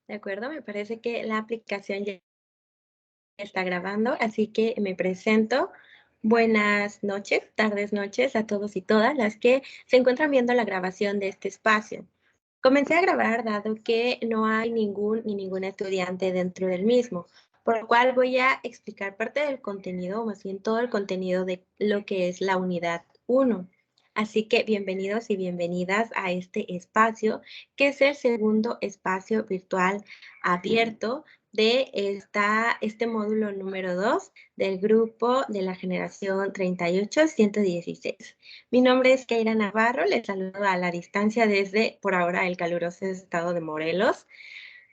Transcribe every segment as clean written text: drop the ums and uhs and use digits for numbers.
De acuerdo, me parece que la aplicación ya está grabando, así que me presento. Buenas noches, tardes, noches a todos y todas las que se encuentran viendo la grabación de este espacio. Comencé a grabar dado que no hay ningún ni ninguna estudiante dentro del mismo, por lo cual voy a explicar parte del contenido, o más bien todo el contenido de lo que es la unidad uno. Así que bienvenidos y bienvenidas a este espacio, que es el segundo espacio virtual abierto de este módulo número 2 del grupo de la generación 38116. Mi nombre es Keira Navarro, les saludo a la distancia desde, por ahora, el caluroso estado de Morelos.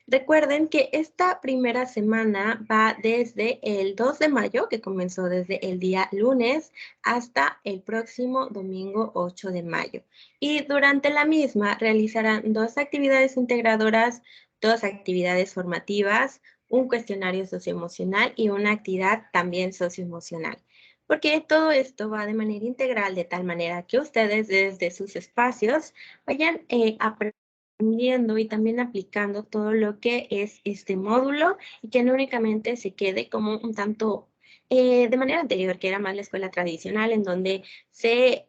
Recuerden que esta primera semana va desde el 2 de mayo, que comenzó desde el día lunes, hasta el próximo domingo 8 de mayo. Y durante la misma realizarán dos actividades integradoras, dos actividades formativas, un cuestionario socioemocional y una actividad también socioemocional. Porque todo esto va de manera integral, de tal manera que ustedes desde sus espacios vayan aprendiendo y también aplicando todo lo que es este módulo y que no únicamente se quede como un tanto de manera anterior, que era más la escuela tradicional, en donde se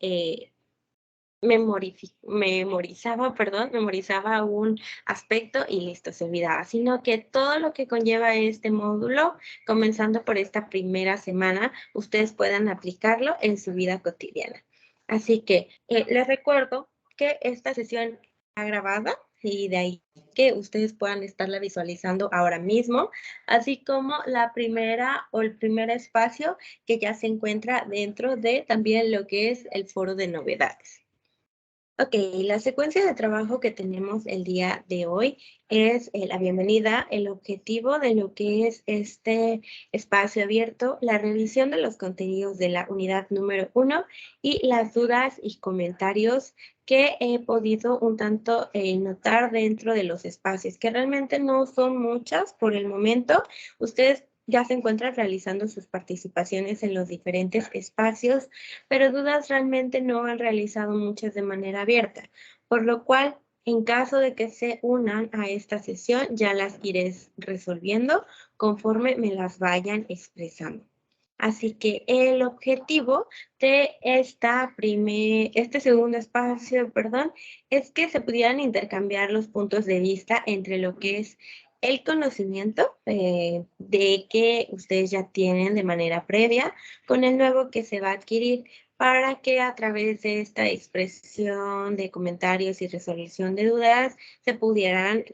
memorizaba un aspecto y listo, se olvidaba, sino que todo lo que conlleva este módulo, comenzando por esta primera semana, ustedes puedan aplicarlo en su vida cotidiana. Así que les recuerdo que esta sesión está grabada y de ahí que ustedes puedan estarla visualizando ahora mismo, así como la primera o el primer espacio que ya se encuentra dentro de también lo que es el foro de novedades. Ok, la secuencia de trabajo que tenemos el día de hoy es la bienvenida, el objetivo de lo que es este espacio abierto, la revisión de los contenidos de la unidad número uno y las dudas y comentarios que he podido un tanto notar dentro de los espacios, que realmente no son muchas por el momento. Ustedes ya se encuentran realizando sus participaciones en los diferentes espacios, pero dudas realmente no han realizado muchas de manera abierta, por lo cual, en caso de que se unan a esta sesión, ya las iré resolviendo conforme me las vayan expresando. Así que el objetivo de este segundo espacio, perdón, es que se pudieran intercambiar los puntos de vista entre lo que es el conocimiento de que ustedes ya tienen de manera previa con el nuevo que se va a adquirir para que a través de esta expresión de comentarios y resolución de dudas se pudieran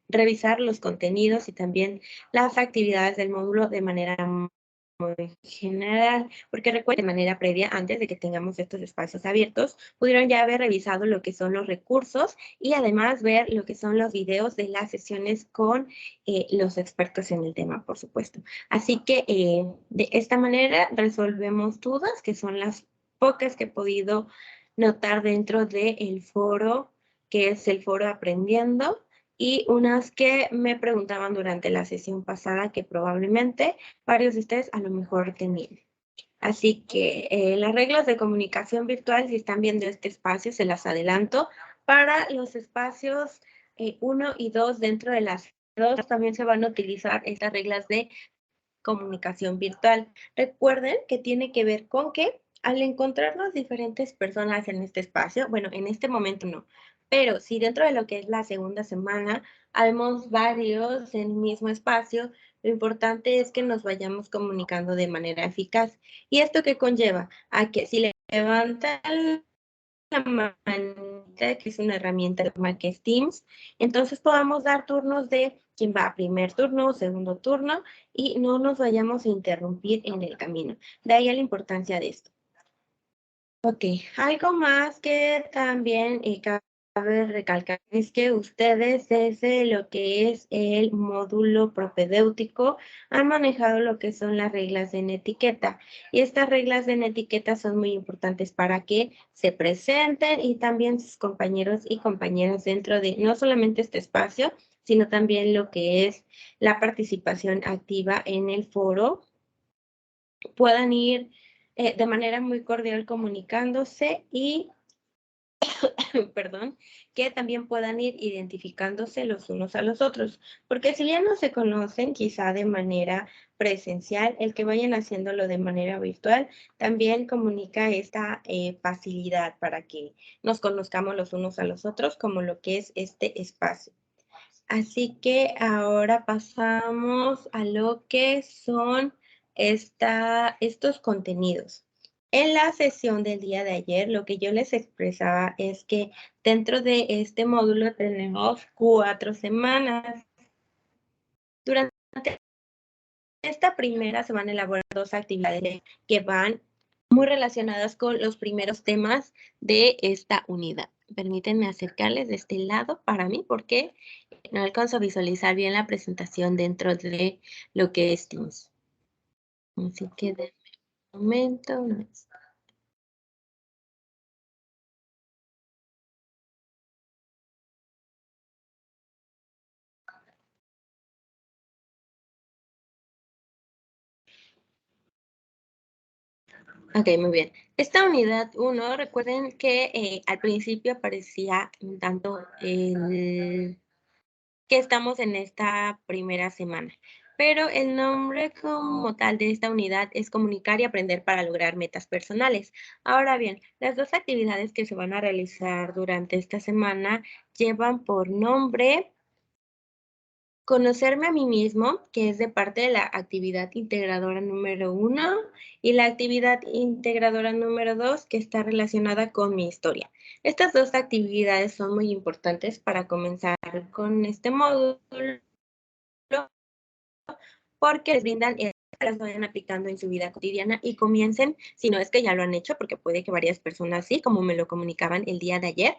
revisar los contenidos y también las actividades del módulo de manera muy general, porque recuerden, de manera previa, antes de que tengamos estos espacios abiertos, pudieron ya haber revisado lo que son los recursos y además ver lo que son los videos de las sesiones con los expertos en el tema, por supuesto. Así que de esta manera resolvemos dudas, que son las pocas que he podido notar dentro del foro, que es el foro Aprendiendo, y unas que me preguntaban durante la sesión pasada que probablemente varios de ustedes a lo mejor tenían. Así que las reglas de comunicación virtual, si están viendo este espacio, se las adelanto. Para los espacios 1 y 2 dentro de las dos también se van a utilizar estas reglas de comunicación virtual. Recuerden que tiene que ver con que al encontrarnos diferentes personas en este espacio, bueno, en este momento no, pero si dentro de lo que es la segunda semana habemos varios en el mismo espacio, lo importante es que nos vayamos comunicando de manera eficaz. ¿Y esto qué conlleva? A que si levantan la manita, que es una herramienta que es Teams, entonces podamos dar turnos de quién va a primer turno, segundo turno, y no nos vayamos a interrumpir en el camino. De ahí la importancia de esto. Ok, algo más que también cabe recalcar es que ustedes desde lo que es el módulo propedéutico han manejado lo que son las reglas de etiqueta y estas reglas de etiqueta son muy importantes para que se presenten y también sus compañeros y compañeras dentro de no solamente este espacio, sino también lo que es la participación activa en el foro puedan ir de manera muy cordial comunicándose y perdón, que también puedan ir identificándose los unos a los otros, porque si ya no se conocen, quizá de manera presencial, el que vayan haciéndolo de manera virtual también comunica esta facilidad para que nos conozcamos los unos a los otros, como lo que es este espacio. Así que ahora pasamos a lo que son estos contenidos. En la sesión del día de ayer, lo que yo les expresaba es que dentro de este módulo tenemos 4 semanas. Durante esta primera se van a elaborar 2 actividades que van muy relacionadas con los primeros temas de esta unidad. Permítanme acercarles de este lado para mí, porque no alcanzo a visualizar bien la presentación dentro de lo que es Teams. Así que denme un momento. Ok, muy bien. Esta unidad 1, recuerden que al principio aparecía un tanto que estamos en esta primera semana. Pero el nombre como tal de esta unidad es comunicar y aprender para lograr metas personales. Ahora bien, las 2 actividades que se van a realizar durante esta semana llevan por nombre conocerme a mí mismo, que es de parte de la actividad integradora número 1, y la actividad integradora número 2, que está relacionada con mi historia. Estas 2 actividades son muy importantes para comenzar con este módulo, porque les brindan las vayan aplicando en su vida cotidiana y comiencen, si no es que ya lo han hecho, porque puede que varias personas sí, como me lo comunicaban el día de ayer,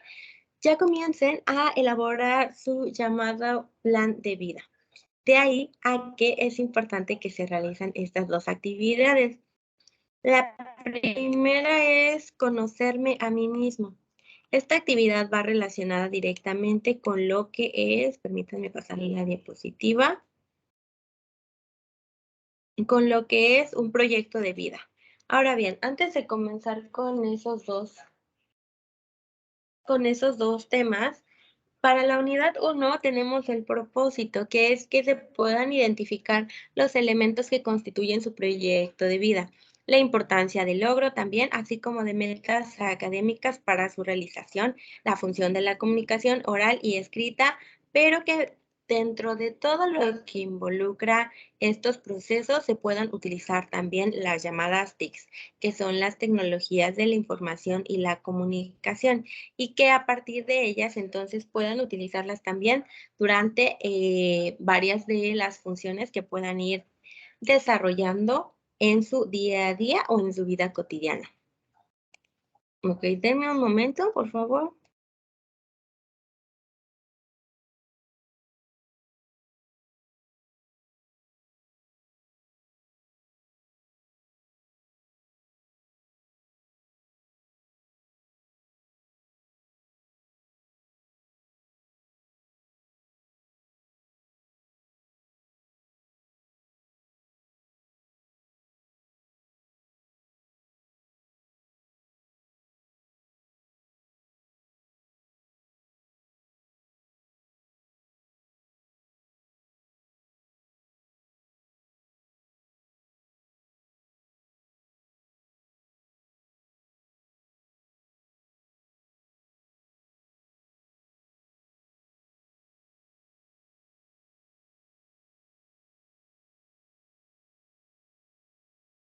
ya comiencen a elaborar su llamado plan de vida. De ahí a que es importante que se realizan estas 2 actividades. La primera es conocerme a mí mismo. Esta actividad va relacionada directamente con lo que es, permítanme pasarle la diapositiva, con lo que es un proyecto de vida. Ahora bien, antes de comenzar con esos dos temas, para la unidad 1 tenemos el propósito, que es que se puedan identificar los elementos que constituyen su proyecto de vida, la importancia del logro también, así como de metas académicas para su realización, la función de la comunicación oral y escrita, pero que dentro de todo lo que involucra estos procesos se puedan utilizar también las llamadas TICs, que son las tecnologías de la información y la comunicación y que a partir de ellas entonces puedan utilizarlas también durante varias de las funciones que puedan ir desarrollando en su día a día o en su vida cotidiana. Ok, denme un momento, por favor.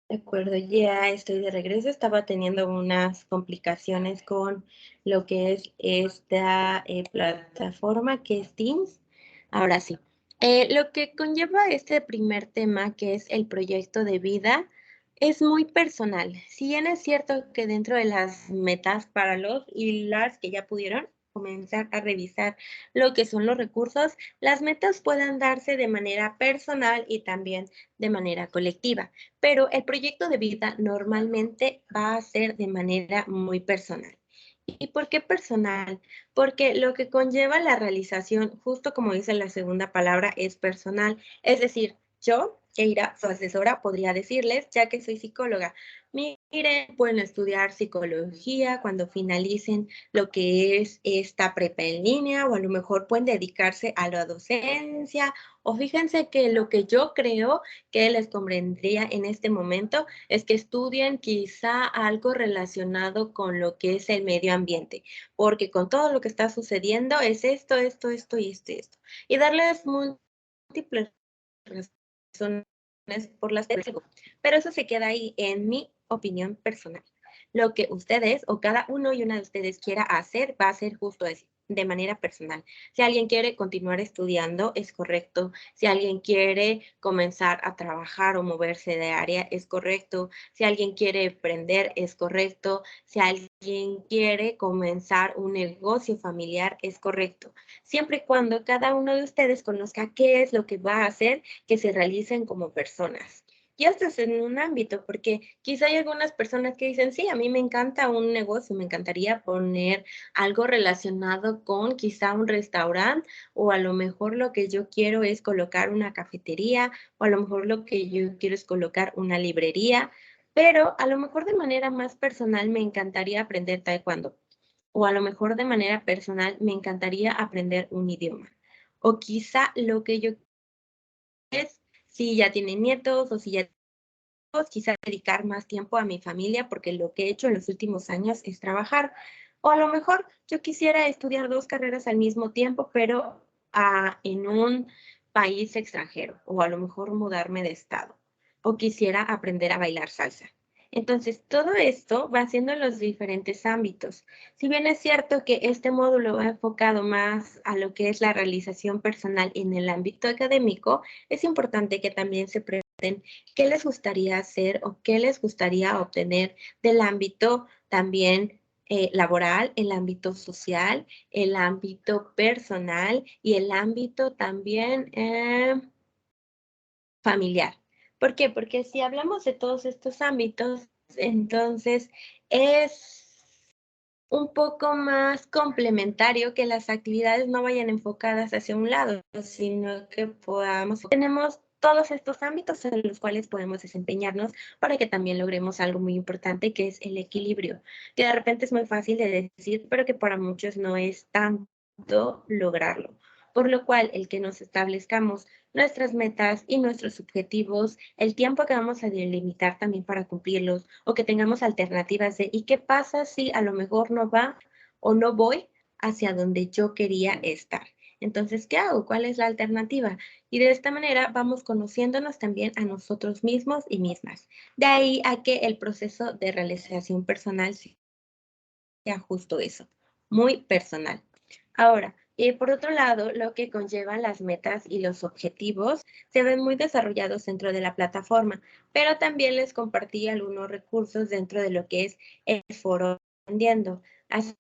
De acuerdo, ya estoy de regreso. Estaba teniendo unas complicaciones con lo que es esta plataforma que es Teams. Ahora sí. Lo que conlleva este primer tema, que es el proyecto de vida, es muy personal. Si bien es cierto que dentro de las metas para los y las que ya pudieron comenzar a revisar lo que son los recursos, las metas puedan darse de manera personal y también de manera colectiva, pero el proyecto de vida normalmente va a ser de manera muy personal. ¿Y por qué personal? Porque lo que conlleva la realización, justo como dice la segunda palabra, es personal. Es decir, yo Keira, su asesora, podría decirles, ya que soy psicóloga, miren, pueden estudiar psicología cuando finalicen lo que es esta prepa en línea, o a lo mejor pueden dedicarse a la docencia, o fíjense que lo que yo creo que les convendría en este momento es que estudien quizá algo relacionado con lo que es el medio ambiente, porque con todo lo que está sucediendo es esto y esto. Y darles múltiples razones por las que digo, pero eso se queda ahí en mi opinión personal. Lo que ustedes o cada uno y una de ustedes quiera hacer va a ser justo eso, de manera personal. Si alguien quiere continuar estudiando, es correcto. Si alguien quiere comenzar a trabajar o moverse de área, es correcto. Si alguien quiere emprender, es correcto. Si alguien quiere comenzar un negocio familiar, es correcto. Siempre y cuando cada uno de ustedes conozca qué es lo que va a hacer que se realicen como personas. Y esto es en un ámbito, porque quizá hay algunas personas que dicen, sí, a mí me encanta un negocio, me encantaría poner algo relacionado con quizá un restaurante, o a lo mejor lo que yo quiero es colocar una cafetería, o a lo mejor lo que yo quiero es colocar una librería, pero a lo mejor de manera más personal me encantaría aprender taekwondo, o a lo mejor de manera personal me encantaría aprender un idioma. O quizá lo que yo es, si ya tienen nietos o si ya hijos, quizá dedicar más tiempo a mi familia, porque lo que he hecho en los últimos años es trabajar. O a lo mejor yo quisiera estudiar 2 carreras al mismo tiempo, pero, en un país extranjero, o a lo mejor mudarme de estado, o quisiera aprender a bailar salsa. Entonces, todo esto va siendo en los diferentes ámbitos. Si bien es cierto que este módulo va enfocado más a lo que es la realización personal en el ámbito académico, es importante que también se pregunten qué les gustaría hacer o qué les gustaría obtener del ámbito también laboral, el ámbito social, el ámbito personal y el ámbito también familiar. ¿Por qué? Porque si hablamos de todos estos ámbitos, entonces es un poco más complementario que las actividades no vayan enfocadas hacia un lado, sino que podamos tenemos todos estos ámbitos en los cuales podemos desempeñarnos para que también logremos algo muy importante, que es el equilibrio, que de repente es muy fácil de decir, pero que para muchos no es tanto lograrlo. Por lo cual, el que nos establezcamos nuestras metas y nuestros objetivos, el tiempo que vamos a delimitar también para cumplirlos, o que tengamos alternativas de, ¿y qué pasa si a lo mejor no va o no voy hacia donde yo quería estar? Entonces, ¿qué hago? ¿Cuál es la alternativa? Y de esta manera vamos conociéndonos también a nosotros mismos y mismas. De ahí a que el proceso de realización personal sea justo eso, muy personal. Ahora, por otro lado, lo que conllevan las metas y los objetivos se ven muy desarrollados dentro de la plataforma, pero también les compartí algunos recursos dentro de lo que es el foro Aprendiendo. Así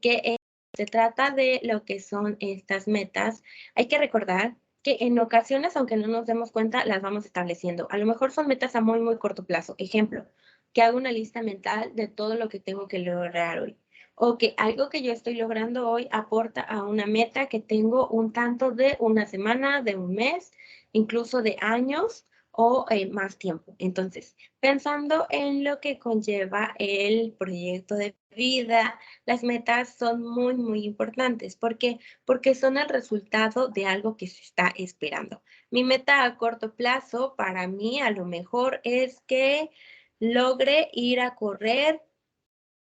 que se trata de lo que son estas metas. Hay que recordar que en ocasiones, aunque no nos demos cuenta, las vamos estableciendo. A lo mejor son metas a muy, muy corto plazo. Ejemplo, que hago una lista mental de todo lo que tengo que lograr hoy. O que algo que yo estoy logrando hoy aporta a una meta que tengo un tanto de una semana, de un mes, incluso de años o más tiempo. Entonces, pensando en lo que conlleva el proyecto de vida, las metas son muy, muy importantes. ¿Por qué? Porque son el resultado de algo que se está esperando. Mi meta a corto plazo para mí a lo mejor es que logre ir a correr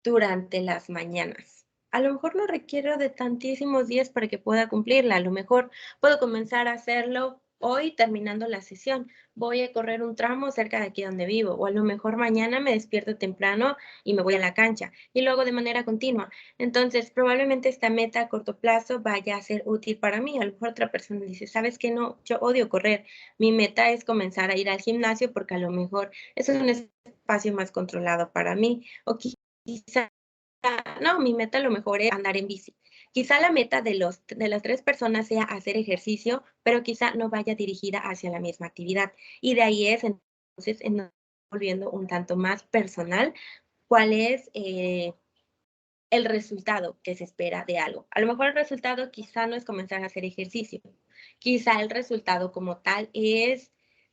durante las mañanas. A lo mejor no requiero de tantísimos días para que pueda cumplirla. A lo mejor puedo comenzar a hacerlo hoy terminando la sesión. Voy a correr un tramo cerca de aquí donde vivo, o a lo mejor mañana me despierto temprano y me voy a la cancha y luego de manera continua. Entonces, probablemente esta meta a corto plazo vaya a ser útil para mí. A lo mejor otra persona dice, ¿sabes qué? No, yo odio correr. Mi meta es comenzar a ir al gimnasio porque a lo mejor eso es un espacio más controlado para mí. O quizá, no, mi meta a lo mejor es andar en bici. Quizá la meta de las 3 personas sea hacer ejercicio, pero quizá no vaya dirigida hacia la misma actividad. Y de ahí es entonces en volviendo un tanto más personal, cuál es, el resultado que se espera de algo. A lo mejor el resultado quizá no es comenzar a hacer ejercicio, quizá el resultado como tal es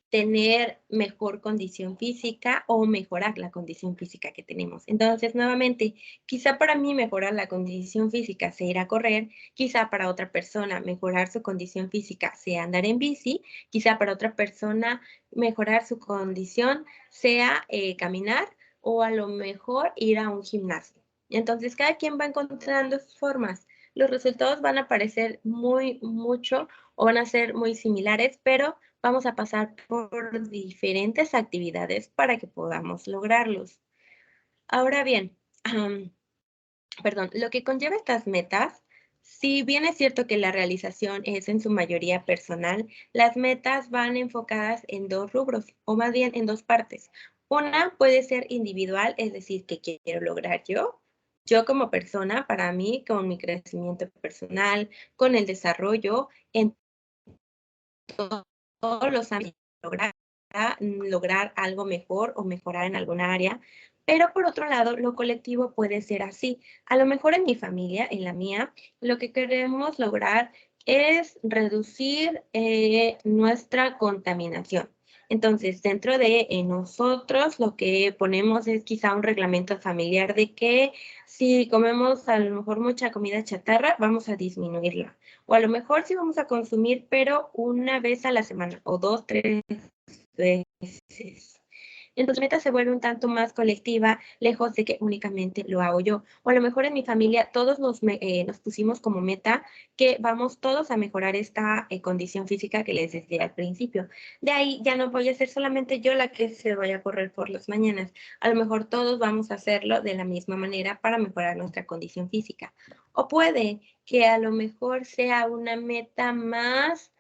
tener mejor condición física o mejorar la condición física que tenemos. Entonces, nuevamente, quizá para mí mejorar la condición física sea ir a correr, quizá para otra persona mejorar su condición física sea andar en bici, quizá para otra persona mejorar su condición sea caminar o a lo mejor ir a un gimnasio. Entonces, cada quien va encontrando sus formas. Los resultados van a parecer mucho o van a ser muy similares, pero vamos a pasar por diferentes actividades para que podamos lograrlos. Ahora bien, perdón, lo que conlleva estas metas, si bien es cierto que la realización es en su mayoría personal, las metas van enfocadas en dos rubros, o más bien en dos partes. Una puede ser individual, es decir, que quiero lograr yo como persona, para mí, con mi crecimiento personal, con el desarrollo en todos los ámbitos, lograr algo mejor o mejorar en alguna área. Pero por otro lado, lo colectivo puede ser así. A lo mejor en mi familia, en la mía, lo que queremos lograr es reducir nuestra contaminación. Entonces, dentro de nosotros, lo que ponemos es quizá un reglamento familiar de que si comemos a lo mejor mucha comida chatarra, vamos a disminuirla. O a lo mejor sí vamos a consumir, pero una vez a la semana, o 2, 3 veces. Entonces, meta se vuelve un tanto más colectiva, lejos de que únicamente lo hago yo. O a lo mejor en mi familia todos nos pusimos como meta que vamos todos a mejorar esta condición física que les decía al principio. De ahí ya no voy a ser solamente yo la que se vaya a correr por las mañanas. A lo mejor todos vamos a hacerlo de la misma manera para mejorar nuestra condición física. O puede que a lo mejor sea una meta más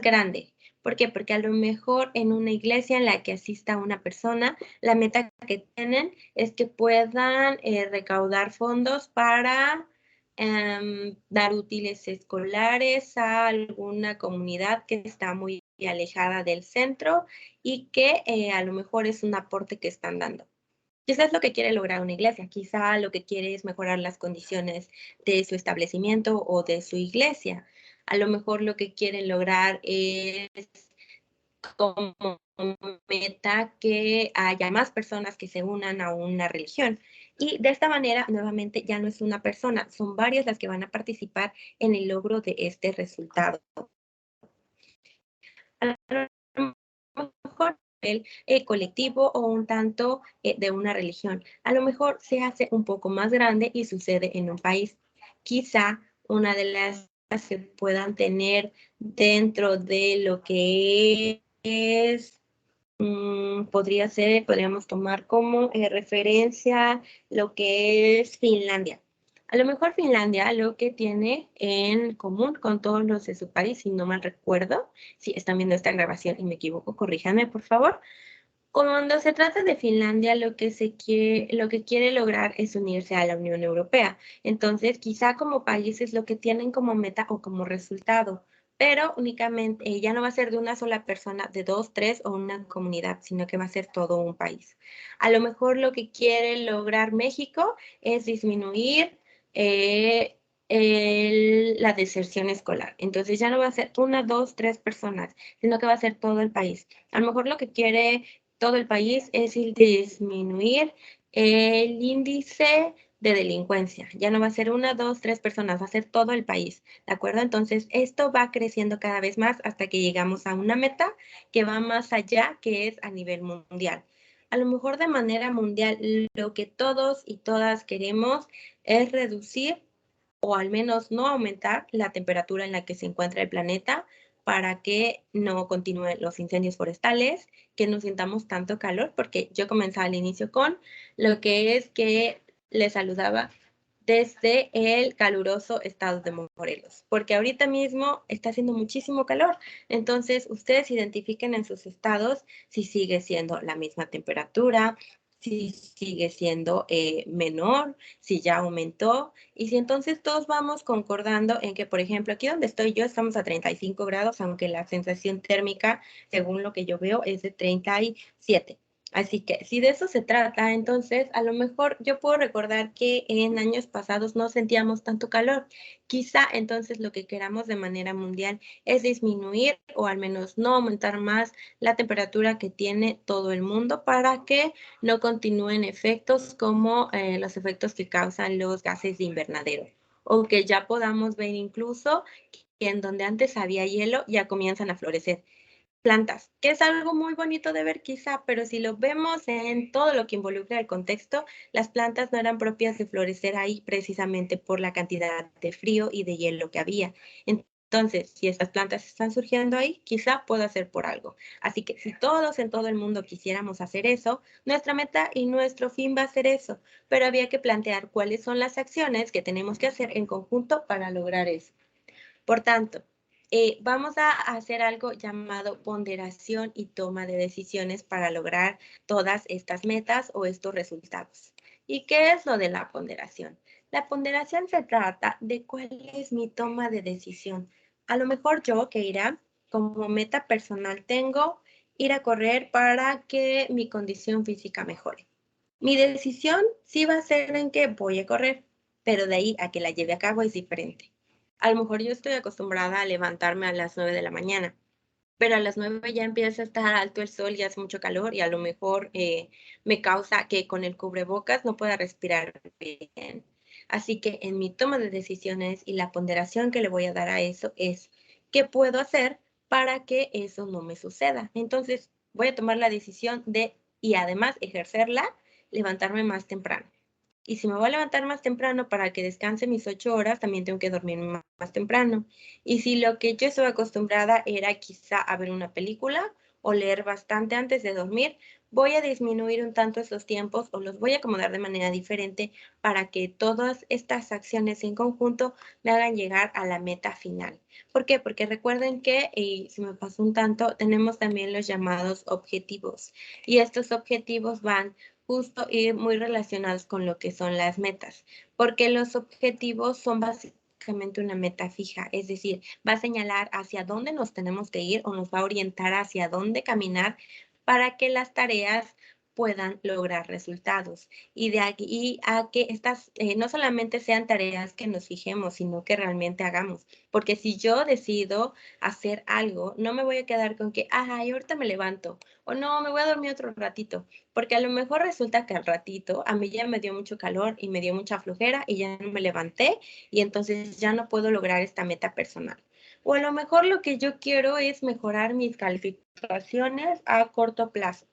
grande. ¿Por qué? Porque a lo mejor en una iglesia en la que asista una persona, la meta que tienen es que puedan recaudar fondos para dar útiles escolares a alguna comunidad que está muy alejada del centro y que a lo mejor es un aporte que están dando. Quizás lo que quiere lograr una iglesia, quizá lo que quiere es mejorar las condiciones de su establecimiento o de su iglesia. A lo mejor lo que quieren lograr es como meta que haya más personas que se unan a una religión. Y de esta manera, nuevamente, ya no es una persona, son varias las que van a participar en el logro de este resultado. A lo mejor el colectivo o un tanto de una religión. A lo mejor se hace un poco más grande y sucede en un país. Quizá una de las que puedan tener dentro de lo que es podríamos tomar como referencia lo que es Finlandia. A lo mejor Finlandia lo que tiene en común con todos los de su país, si no mal recuerdo, si están viendo esta grabación y me equivoco, corríjanme por favor. Cuando se trata de Finlandia, lo que quiere lograr es unirse a la Unión Europea. Entonces, quizá como países lo que tienen como meta o como resultado, pero únicamente ya no va a ser de una sola persona, de dos, tres o una comunidad, sino que va a ser todo un país. A lo mejor lo que quiere lograr México es disminuir la deserción escolar. Entonces ya no va a ser una, dos, tres personas, sino que va a ser todo el país. A lo mejor lo que quiere todo el país es el disminuir el índice de delincuencia. Ya no va a ser una, dos, tres personas, va a ser todo el país, ¿de acuerdo? Entonces, esto va creciendo cada vez más hasta que llegamos a una meta que va más allá, que es a nivel mundial. A lo mejor de manera mundial, lo que todos y todas queremos es reducir o al menos no aumentar la temperatura en la que se encuentra el planeta para que no continúen los incendios forestales, que no sintamos tanto calor, porque yo comenzaba al inicio con lo que es que les saludaba desde el caluroso estado de Morelos, porque ahorita mismo está haciendo muchísimo calor. Entonces, ustedes identifiquen en sus estados si sigue siendo la misma temperatura, si sigue siendo menor, si ya aumentó, y si entonces todos vamos concordando en que, por ejemplo, aquí donde estoy yo estamos a 35 grados, aunque la sensación térmica, según lo que yo veo, es de 37. Así que si de eso se trata, entonces a lo mejor yo puedo recordar que en años pasados no sentíamos tanto calor. Quizá entonces lo que queramos de manera mundial es disminuir o al menos no aumentar más la temperatura que tiene todo el mundo para que no continúen efectos como los efectos que causan los gases de invernadero. O que ya podamos ver incluso que en donde antes había hielo ya comienzan a florecer plantas, que es algo muy bonito de ver quizá, pero si lo vemos en todo lo que involucra el contexto, las plantas no eran propias de florecer ahí precisamente por la cantidad de frío y de hielo que había. Entonces, si estas plantas están surgiendo ahí, quizá pueda ser por algo. Así que si todos en todo el mundo quisiéramos hacer eso, nuestra meta y nuestro fin va a ser eso, pero había que plantear cuáles son las acciones que tenemos que hacer en conjunto para lograr eso. Por tanto, vamos a hacer algo llamado ponderación y toma de decisiones para lograr todas estas metas o estos resultados. ¿Y qué es lo de la ponderación? La ponderación se trata de cuál es mi toma de decisión. A lo mejor yo, Keira, como meta personal tengo ir a correr para que mi condición física mejore. Mi decisión sí va a ser en que voy a correr, pero de ahí a que la lleve a cabo es diferente. A lo mejor yo estoy acostumbrada a levantarme a las 9 de la mañana, pero a las 9 ya empieza a estar alto el sol y hace mucho calor y a lo mejor me causa que con el cubrebocas no pueda respirar bien. Así que en mi toma de decisiones y la ponderación que le voy a dar a eso es, ¿qué puedo hacer para que eso no me suceda? Entonces voy a tomar la decisión de, y además ejercerla, levantarme más temprano. Y si me voy a levantar más temprano para que descanse mis 8 horas, también tengo que dormir más temprano. Y si lo que yo estoy acostumbrada era quizá a ver una película o leer bastante antes de dormir, voy a disminuir un tanto esos tiempos o los voy a acomodar de manera diferente para que todas estas acciones en conjunto me hagan llegar a la meta final. ¿Por qué? Porque recuerden que, y si me pasó un tanto, tenemos también los llamados objetivos. Y estos objetivos van justo y muy relacionados con lo que son las metas, porque los objetivos son básicamente una meta fija, es decir, va a señalar hacia dónde nos tenemos que ir o nos va a orientar hacia dónde caminar para que las tareas puedan lograr resultados. Y de aquí a que estas no solamente sean tareas que nos fijemos, sino que realmente hagamos. Porque si yo decido hacer algo, no me voy a quedar con que, ay, ahorita me levanto, o no, me voy a dormir otro ratito, porque a lo mejor resulta que al ratito a mí ya me dio mucho calor y me dio mucha flojera y ya no me levanté y entonces ya no puedo lograr esta meta personal. O a lo mejor lo que yo quiero es mejorar mis calificaciones a corto plazo.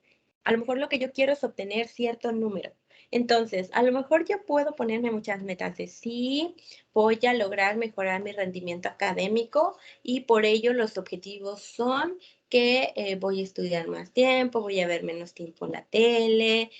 A lo mejor lo que yo quiero es obtener cierto número. Entonces, a lo mejor yo puedo ponerme muchas metas de sí, voy a lograr mejorar mi rendimiento académico y por ello los objetivos son que voy a estudiar más tiempo, voy a ver menos tiempo en la tele,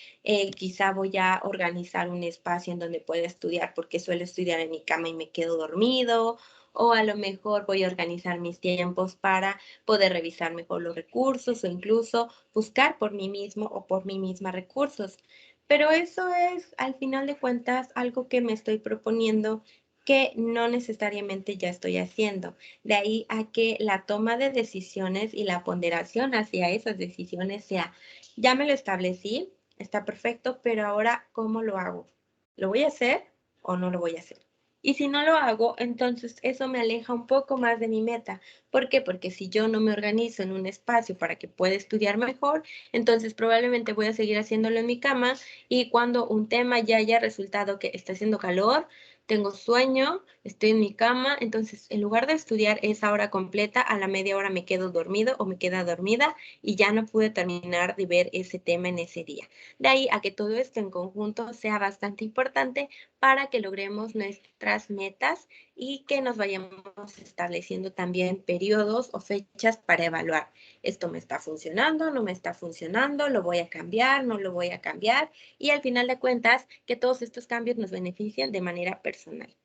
quizá voy a organizar un espacio en donde pueda estudiar porque suelo estudiar en mi cama y me quedo dormido, o a lo mejor voy a organizar mis tiempos para poder revisar mejor los recursos o incluso buscar por mí mismo o por mí misma recursos. Pero eso es, al final de cuentas, algo que me estoy proponiendo que no necesariamente ya estoy haciendo. De ahí a que la toma de decisiones y la ponderación hacia esas decisiones sea, ya me lo establecí, está perfecto, pero ahora, ¿cómo lo hago? ¿Lo voy a hacer o no lo voy a hacer? Y si no lo hago, entonces eso me aleja un poco más de mi meta. ¿Por qué? Porque si yo no me organizo en un espacio para que pueda estudiar mejor, entonces probablemente voy a seguir haciéndolo en mi cama y cuando un tema ya haya resultado que está haciendo calor, tengo sueño, estoy en mi cama, entonces en lugar de estudiar esa hora completa, a la media hora me quedo dormido o me queda dormida y ya no pude terminar de ver ese tema en ese día. De ahí a que todo esto en conjunto sea bastante importante para que logremos nuestras metas y que nos vayamos estableciendo también periodos o fechas para evaluar. Esto me está funcionando, no me está funcionando, lo voy a cambiar, no lo voy a cambiar y al final de cuentas que todos estos cambios nos beneficien de manera personal.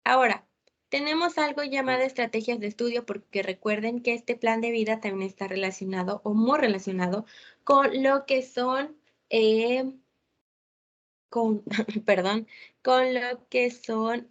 Ahora, tenemos algo llamado estrategias de estudio porque recuerden que este plan de vida también está relacionado o muy relacionado con lo que son con, perdón, con lo que son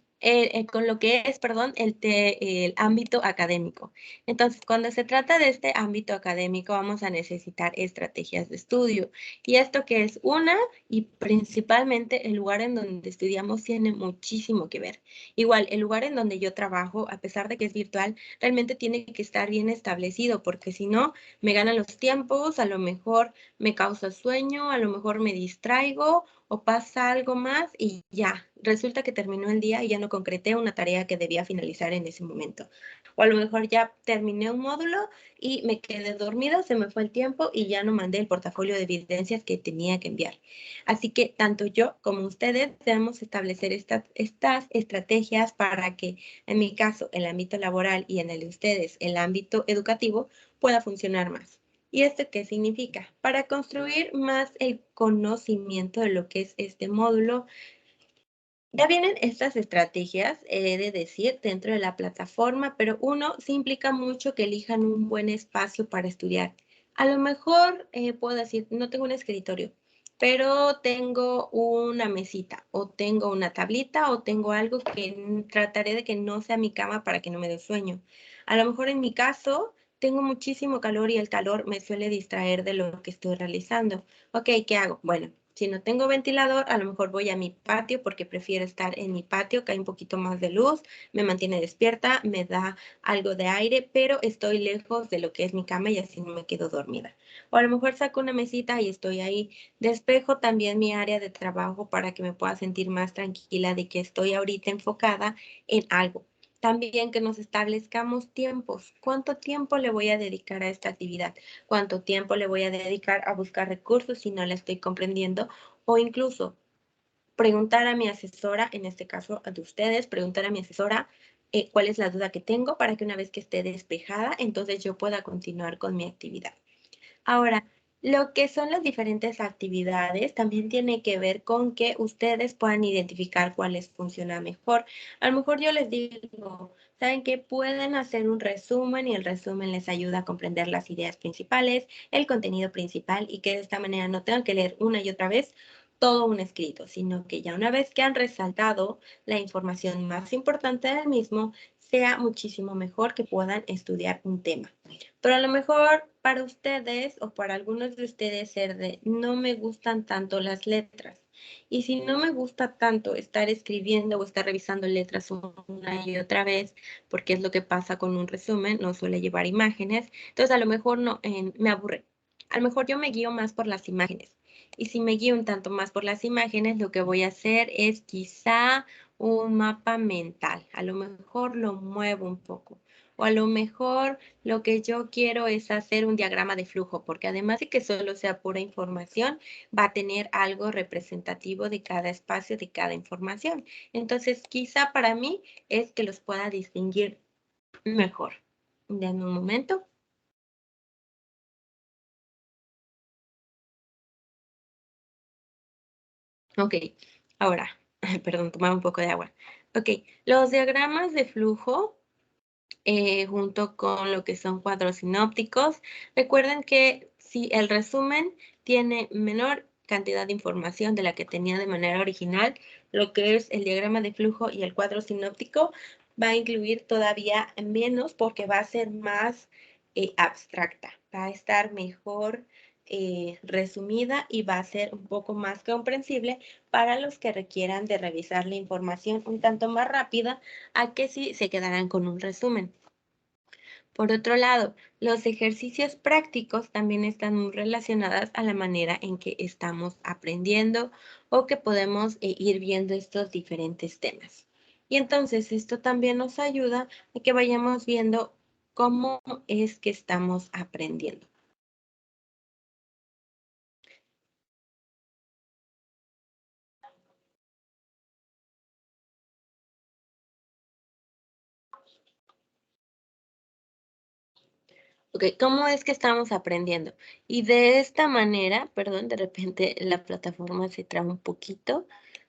con lo que es, perdón, el ámbito académico. Entonces, cuando se trata de este ámbito académico, vamos a necesitar estrategias de estudio. Y esto que es una, y principalmente el lugar en donde estudiamos tiene muchísimo que ver. Igual, el lugar en donde yo trabajo, a pesar de que es virtual, realmente tiene que estar bien establecido, porque si no, me ganan los tiempos, a lo mejor me causa sueño, a lo mejor me distraigo o pasa algo más y ya, resulta que terminó el día y ya no concreté una tarea que debía finalizar en ese momento. O a lo mejor ya terminé un módulo y me quedé dormido, se me fue el tiempo y ya no mandé el portafolio de evidencias que tenía que enviar. Así que tanto yo como ustedes debemos establecer estas estrategias para que, en mi caso, el ámbito laboral y en el de ustedes, el ámbito educativo, pueda funcionar más. ¿Y esto qué significa? Para construir más el conocimiento de lo que es este módulo, ya vienen estas estrategias, he de decir, dentro de la plataforma, pero uno sí implica mucho que elijan un buen espacio para estudiar. A lo mejor puedo decir, no tengo un escritorio, pero tengo una mesita, o tengo una tablita, o tengo algo que trataré de que no sea mi cama para que no me dé sueño. A lo mejor en mi caso, tengo muchísimo calor y el calor me suele distraer de lo que estoy realizando. Ok, ¿qué hago? Bueno, si no tengo ventilador, a lo mejor voy a mi patio porque prefiero estar en mi patio, que hay un poquito más de luz, me mantiene despierta, me da algo de aire, pero estoy lejos de lo que es mi cama y así no me quedo dormida. O a lo mejor saco una mesita y estoy ahí. Despejo también mi área de trabajo para que me pueda sentir más tranquila de que estoy ahorita enfocada en algo. También que nos establezcamos tiempos. ¿Cuánto tiempo le voy a dedicar a esta actividad? ¿Cuánto tiempo le voy a dedicar a buscar recursos si no la estoy comprendiendo? O incluso preguntar a mi asesora, en este caso de ustedes, preguntar a mi asesora cuál es la duda que tengo para que una vez que esté despejada, entonces yo pueda continuar con mi actividad. Ahora, lo que son las diferentes actividades también tiene que ver con que ustedes puedan identificar cuál les funciona mejor. A lo mejor yo les digo, ¿saben qué? Pueden hacer un resumen y el resumen les ayuda a comprender las ideas principales, el contenido principal y que de esta manera no tengan que leer una y otra vez todo un escrito, sino que ya una vez que han resaltado la información más importante del mismo, sea muchísimo mejor que puedan estudiar un tema. Pero a lo mejor para ustedes o para algunos de ustedes ser de no me gustan tanto las letras. Y si no me gusta tanto estar escribiendo o estar revisando letras una y otra vez, porque es lo que pasa con un resumen, no suele llevar imágenes, entonces a lo mejor no me aburre. A lo mejor yo me guío más por las imágenes. Y si me guío un tanto más por las imágenes, lo que voy a hacer es quizá un mapa mental. A lo mejor lo muevo un poco. O a lo mejor lo que yo quiero es hacer un diagrama de flujo, porque además de que solo sea pura información, va a tener algo representativo de cada espacio, de cada información. Entonces, quizá para mí es que los pueda distinguir mejor. Denme un momento. Ok, ahora, perdón, tomar un poco de agua. Ok, los diagramas de flujo junto con lo que son cuadros sinópticos. Recuerden que si el resumen tiene menor cantidad de información de la que tenía de manera original, lo que es el diagrama de flujo y el cuadro sinóptico va a incluir todavía menos porque va a ser más abstracta, va a estar mejor resumida y va a ser un poco más comprensible para los que requieran de revisar la información un tanto más rápida a que si se quedaran con un resumen. Por otro lado, los ejercicios prácticos también están muy relacionados a la manera en que estamos aprendiendo o que podemos ir viendo estos diferentes temas. Y entonces esto también nos ayuda a que vayamos viendo cómo es que estamos aprendiendo. Ok, ¿cómo es que estamos aprendiendo? Y de esta manera, perdón, de repente la plataforma se traba un poquito.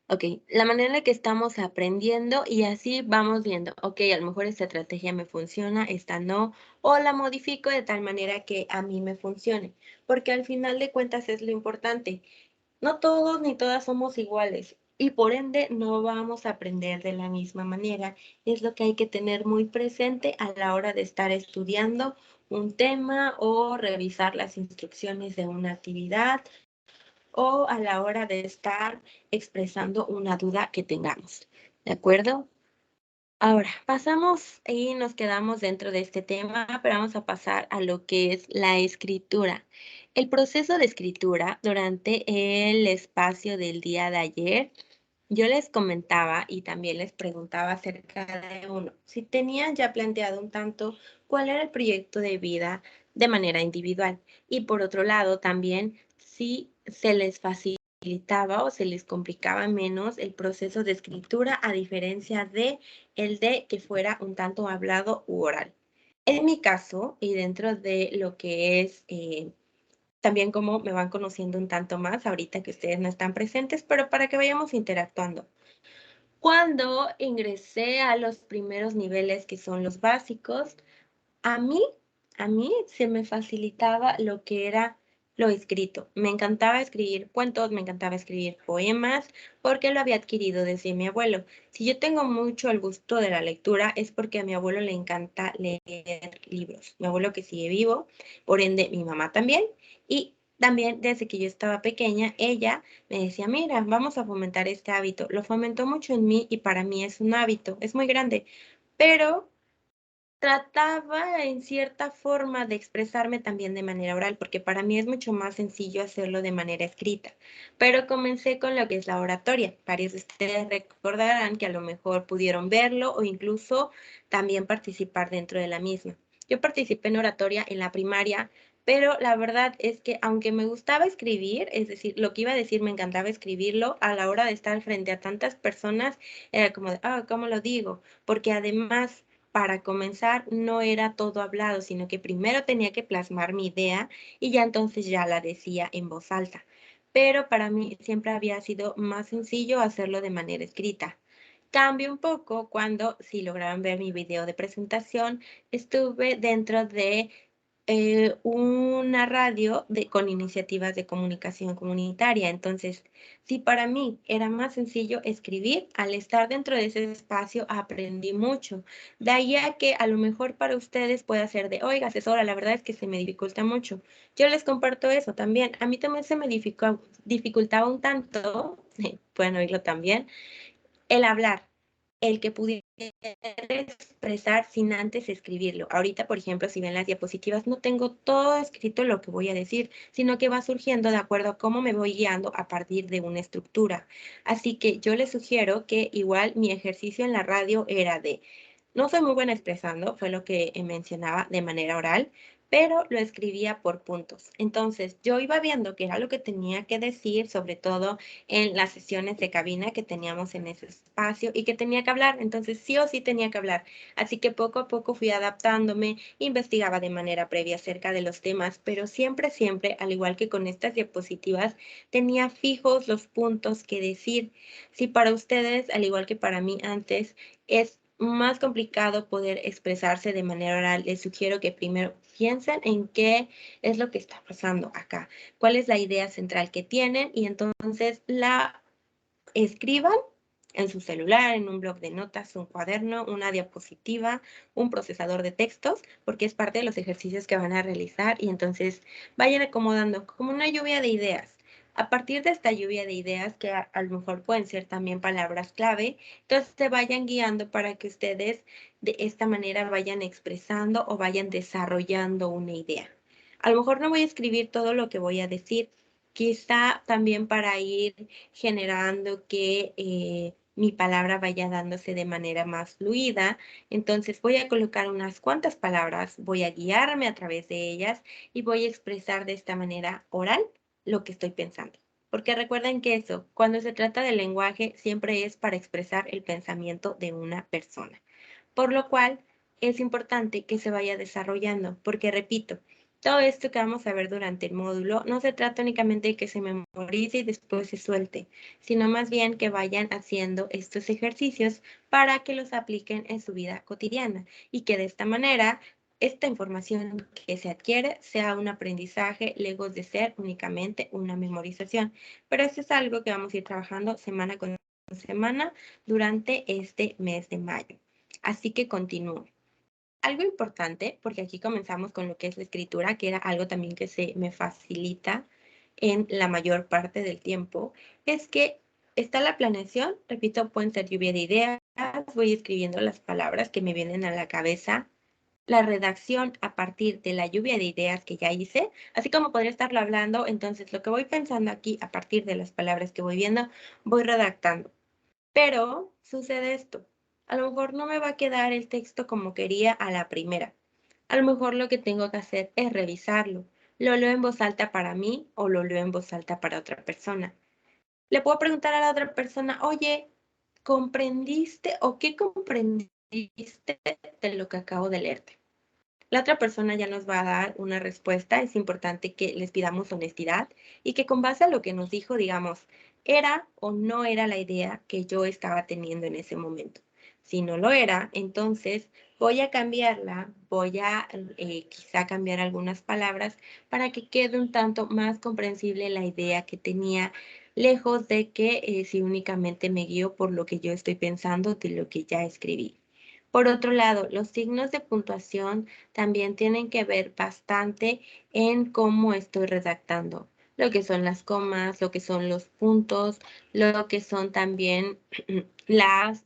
Ok, la manera en la que estamos aprendiendo y así vamos viendo, ok, a lo mejor esta estrategia me funciona, esta no, o la modifico de tal manera que a mí me funcione, porque al final de cuentas es lo importante. No todos ni todas somos iguales. y por ende no vamos a aprender de la misma manera. Es lo que hay que tener muy presente a la hora de estar estudiando un tema o revisar las instrucciones de una actividad o a la hora de estar expresando una duda que tengamos. ¿De acuerdo? Ahora, pasamos y nos quedamos dentro de este tema, pero vamos a pasar a lo que es la escritura. El proceso de escritura durante el espacio del día de ayer, yo les comentaba y también les preguntaba acerca de uno, si tenían ya planteado un tanto cuál era el proyecto de vida de manera individual. Y por otro lado, también si se les facilitaba o se les complicaba menos el proceso de escritura a diferencia de el de que fuera un tanto hablado u oral. En mi caso, y dentro de lo que es también como me van conociendo un tanto más ahorita que ustedes no están presentes, pero para que vayamos interactuando. Cuando ingresé a los primeros niveles, que son los básicos, a mí, a mí se me facilitaba lo que era lo escrito. Me encantaba escribir cuentos, me encantaba escribir poemas, porque lo había adquirido desde mi abuelo. Si yo tengo mucho el gusto de la lectura, es porque a mi abuelo le encanta leer libros. Mi abuelo que sigue vivo, por ende mi mamá también. Y también desde que yo estaba pequeña, ella me decía, mira, vamos a fomentar este hábito. Lo fomentó mucho en mí y para mí es un hábito, es muy grande, pero trataba en cierta forma de expresarme también de manera oral, porque para mí es mucho más sencillo hacerlo de manera escrita. Pero comencé con lo que es la oratoria. Varios de ustedes recordarán que a lo mejor pudieron verlo o incluso también participar dentro de la misma. Yo participé en oratoria en la primaria, pero la verdad es que aunque me gustaba escribir, es decir, lo que iba a decir me encantaba escribirlo, a la hora de estar frente a tantas personas era como de, ¿cómo lo digo? Porque además para comenzar, no era todo hablado, sino que primero tenía que plasmar mi idea y ya entonces ya la decía en voz alta. Pero para mí siempre había sido más sencillo hacerlo de manera escrita. Cambio un poco cuando, si lograron ver mi video de presentación, estuve dentro de una radio con iniciativas de comunicación comunitaria. Entonces, si para mí era más sencillo escribir, al estar dentro de ese espacio aprendí mucho. De ahí a que a lo mejor para ustedes pueda ser de, oiga, asesora, la verdad es que se me dificulta mucho. Yo les comparto eso también. A mí también se me dificultaba un tanto, pueden oírlo también, el hablar, el que pudiera expresar sin antes escribirlo. Ahorita, por ejemplo, si ven las diapositivas, no tengo todo escrito lo que voy a decir, sino que va surgiendo de acuerdo a cómo me voy guiando a partir de una estructura. Así que yo les sugiero que igual mi ejercicio en la radio era de, no soy muy buena expresando, fue lo que mencionaba de manera oral, pero lo escribía por puntos. Entonces, yo iba viendo qué era lo que tenía que decir, sobre todo en las sesiones de cabina que teníamos en ese espacio y que tenía que hablar. Entonces, sí o sí tenía que hablar. Así que poco a poco fui adaptándome, investigaba de manera previa acerca de los temas, pero siempre, siempre, al igual que con estas diapositivas, tenía fijos los puntos que decir. Si para ustedes, al igual que para mí antes, es más complicado poder expresarse de manera oral, les sugiero que primero piensen en qué es lo que está pasando acá, cuál es la idea central que tienen y entonces la escriban en su celular, en un bloc de notas, un cuaderno, una diapositiva, un procesador de textos, porque es parte de los ejercicios que van a realizar y entonces vayan acomodando como una lluvia de ideas. A partir de esta lluvia de ideas, que a lo mejor pueden ser también palabras clave, entonces se vayan guiando para que ustedes de esta manera vayan expresando o vayan desarrollando una idea. A lo mejor no voy a escribir todo lo que voy a decir, quizá también para ir generando que mi palabra vaya dándose de manera más fluida. Entonces voy a colocar unas cuantas palabras, voy a guiarme a través de ellas y voy a expresar de esta manera oral lo que estoy pensando. Porque recuerden que eso, cuando se trata del lenguaje, siempre es para expresar el pensamiento de una persona. Por lo cual, es importante que se vaya desarrollando, porque repito, todo esto que vamos a ver durante el módulo no se trata únicamente de que se memorice y después se suelte, sino más bien que vayan haciendo estos ejercicios para que los apliquen en su vida cotidiana y que de esta manera esta información que se adquiere sea un aprendizaje lejos de ser únicamente una memorización. Pero eso es algo que vamos a ir trabajando semana con semana durante este mes de mayo. Así que continúo. Algo importante, porque aquí comenzamos con lo que es la escritura, que era algo también que se me facilita en la mayor parte del tiempo, es que está la planeación, repito, pueden ser lluvia de ideas, voy escribiendo las palabras que me vienen a la cabeza, la redacción a partir de la lluvia de ideas que ya hice, así como podría estarlo hablando, entonces lo que voy pensando aquí a partir de las palabras que voy viendo, voy redactando. Pero sucede esto, a lo mejor no me va a quedar el texto como quería a la primera. A lo mejor lo que tengo que hacer es revisarlo. Lo leo en voz alta para mí o lo leo en voz alta para otra persona. Le puedo preguntar a la otra persona, oye, ¿comprendiste o qué comprendiste de lo que acabo de leerte? La otra persona ya nos va a dar una respuesta. Es importante que les pidamos honestidad y que con base a lo que nos dijo, digamos, ¿era o no era la idea que yo estaba teniendo en ese momento? Si no lo era, entonces voy a cambiarla, voy a quizá cambiar algunas palabras para que quede un tanto más comprensible la idea que tenía, lejos de que si únicamente me guío por lo que yo estoy pensando de lo que ya escribí. Por otro lado, los signos de puntuación también tienen que ver bastante en cómo estoy redactando, lo que son las comas, lo que son los puntos, lo que son también las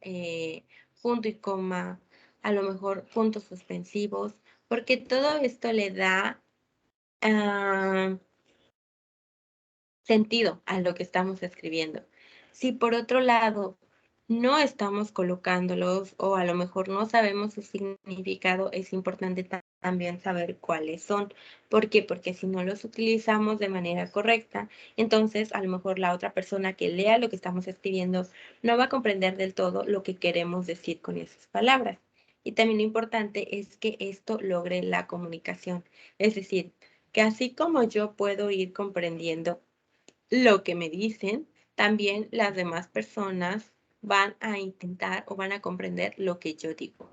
punto y coma, a lo mejor puntos suspensivos, porque todo esto le da ah, sentido a lo que estamos escribiendo. Si por otro lado no estamos colocándolos o a lo mejor no sabemos su significado, es importante también saber cuáles son. ¿Por qué? Porque si no los utilizamos de manera correcta, entonces a lo mejor la otra persona que lea lo que estamos escribiendo no va a comprender del todo lo que queremos decir con esas palabras. Y también lo importante es que esto logre la comunicación. Es decir, que así como yo puedo ir comprendiendo lo que me dicen, también las demás personas van a intentar o van a comprender lo que yo digo.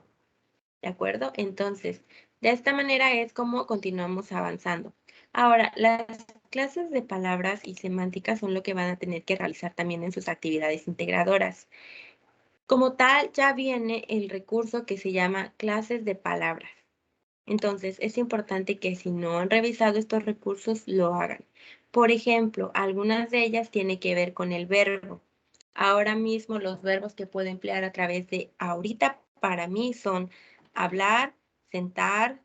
¿De acuerdo? Entonces, de esta manera es como continuamos avanzando. Ahora, las clases de palabras y semántica son lo que van a tener que realizar también en sus actividades integradoras. Como tal, ya viene el recurso que se llama clases de palabras. Entonces, es importante que si no han revisado estos recursos, lo hagan. Por ejemplo, algunas de ellas tienen que ver con el verbo. Ahora mismo los verbos que puedo emplear a través de ahorita para mí son hablar, sentar,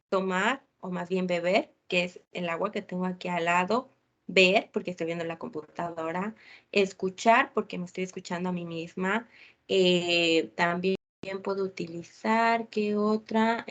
tomar o más bien beber, que es el agua que tengo aquí al lado, ver porque estoy viendo la computadora, escuchar porque me estoy escuchando a mí misma, también puedo utilizar, ¿qué otra?